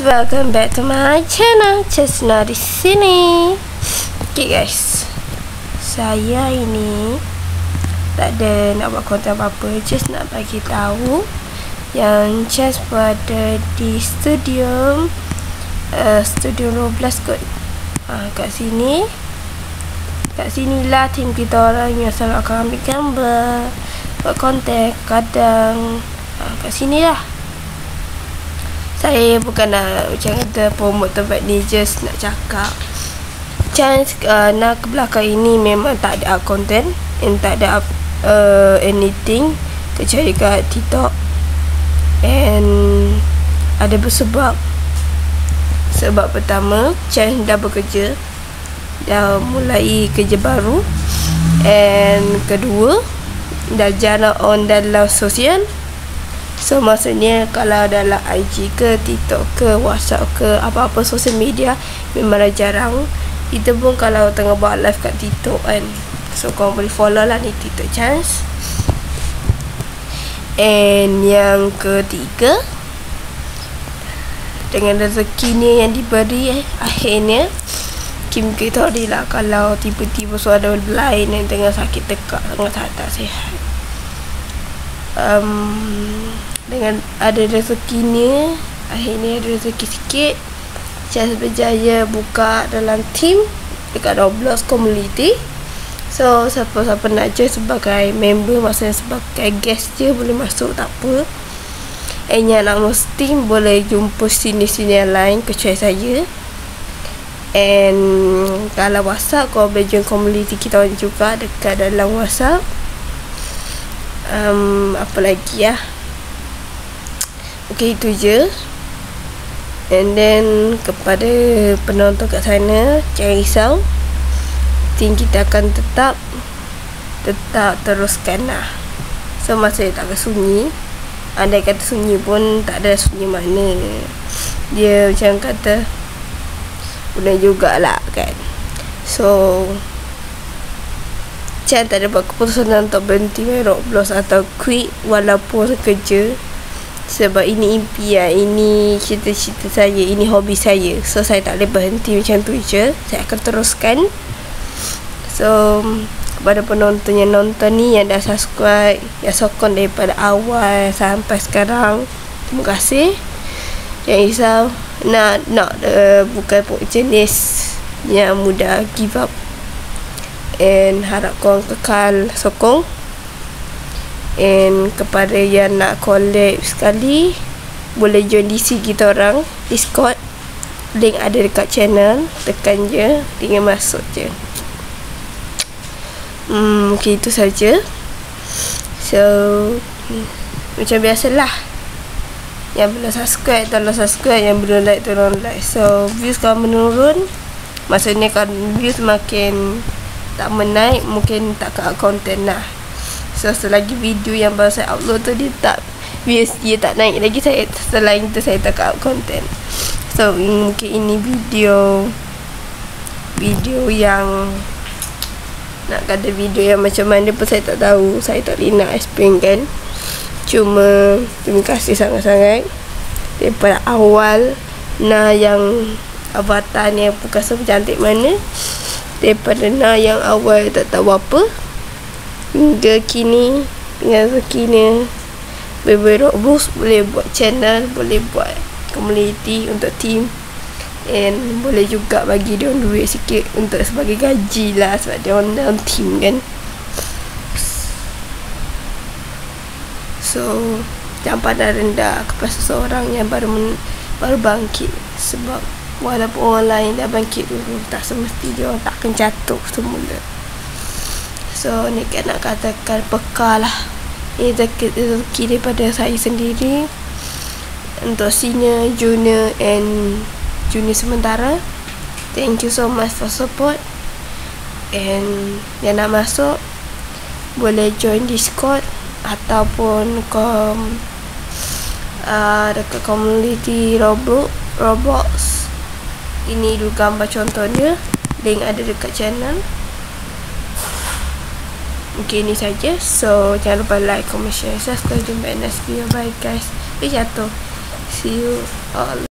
Welcome back to my channel, Chesna di sini. Okay guys, saya ini tak ada nak buat konten apa-apa, just nak bagi tahu yang Chess berada di studio Roblox kot. Kat sinilah tim kita orang yang selalu akan ambil gambar, buat konten kadang. Kat sinilah. Saya bukan nak macam kata promote tempat ni, just nak cakap Chance nak ke belakang ini memang tak ada content and tak ada anything kecuali kat TikTok, and ada bersebab. Sebab pertama, Chance dah bekerja, dah mulai kerja baru, and kedua dah jarang on dalam sosial. So maksudnya kalau dalam IG ke TikTok ke WhatsApp ke apa-apa sosial media memang jarang. Kita pun kalau tengah buat live kat TikTok kan, so korang boleh follow lah ni TikTok Chance. And yang ketiga, dengan rezekinya yang diberi akhirnya Kim kita lah kalau tiba-tiba suara lain yang tengah sakit tekak, sangat tak sihat. Dengan ada rezekinya, akhirnya ada rezeki sikit, Chance berjaya buka dalam team dekat Roblox community. So siapa-siapa nak join sebagai member, maksudnya sebagai guest je boleh masuk, tak apa. And yang nak masuk team boleh jumpa sini-sini yang lain kecuali saya. And kalau WhatsApp, kau boleh join community kita juga dekat dalam WhatsApp. Apa lagi ya? Okay, itu je. And then kepada penonton kat sana, jangan risau, tim kita akan tetap teruskan lah. So maksudnya tak akan sunyi. Andai kata sunyi pun tak ada sunyi mana, dia macam kata boleh jugalah kan. So Chan tak ada buat keputusan untuk berhenti main Roblox atau quit walaupun kerja. Sebab ini impian, ini cita-cita saya, ini hobi saya. So saya tak boleh berhenti macam tu je, saya akan teruskan. So kepada penonton yang nonton ni, yang dah subscribe, yang sokong daripada awal sampai sekarang, terima kasih. Yang risau nak bukan jenis yang mudah give up, and harap korang kekal sokong. And kepada yang nak collab sekali, boleh join DC kita orang Discord, link ada dekat channel, tekan je, tinggal masuk je. Okay, itu saja. So macam biasalah, yang belum subscribe tolong subscribe, yang belum like tolong like. So views kalau menurun, maksudnya kalau views makin tak menaik, mungkin tak ke konten lah. So selagi video yang baru saya upload tu views dia tak naik lagi, selain tu saya tak up content. So mungkin ini video yang nak kata video yang macam mana pun saya tak tahu, saya tak boleh nak explain kan. Cuma terima kasih sangat-sangat daripada awal yang avatar ni bukan secantik mana, daripada yang awal tak tahu apa hingga kini dengan rezekinya boleh Roblox, boleh buat channel, boleh buat community untuk team, and boleh juga bagi dia duit sikit untuk sebagai gaji lah, sebab dia orang dalam team kan. So jangan pandang rendah kepada seseorang yang baru bangkit, sebab walaupun orang lain dah bangkit dulu, tak semesti dia orang takkan jatuh semula. So ni kan nak katakan peka lah, ini rezeki daripada saya sendiri untuk senior, junior and junior sementara. Thank you so much for support. And yang nak masuk boleh join Discord ataupun dekat community Roblox. Ini dulu gambar contohnya, link ada dekat channel. Okay, ini saja. So jangan lupa like, comment, share, subscribe. Jumpa next video. Bye guys. Jatuh. See you all.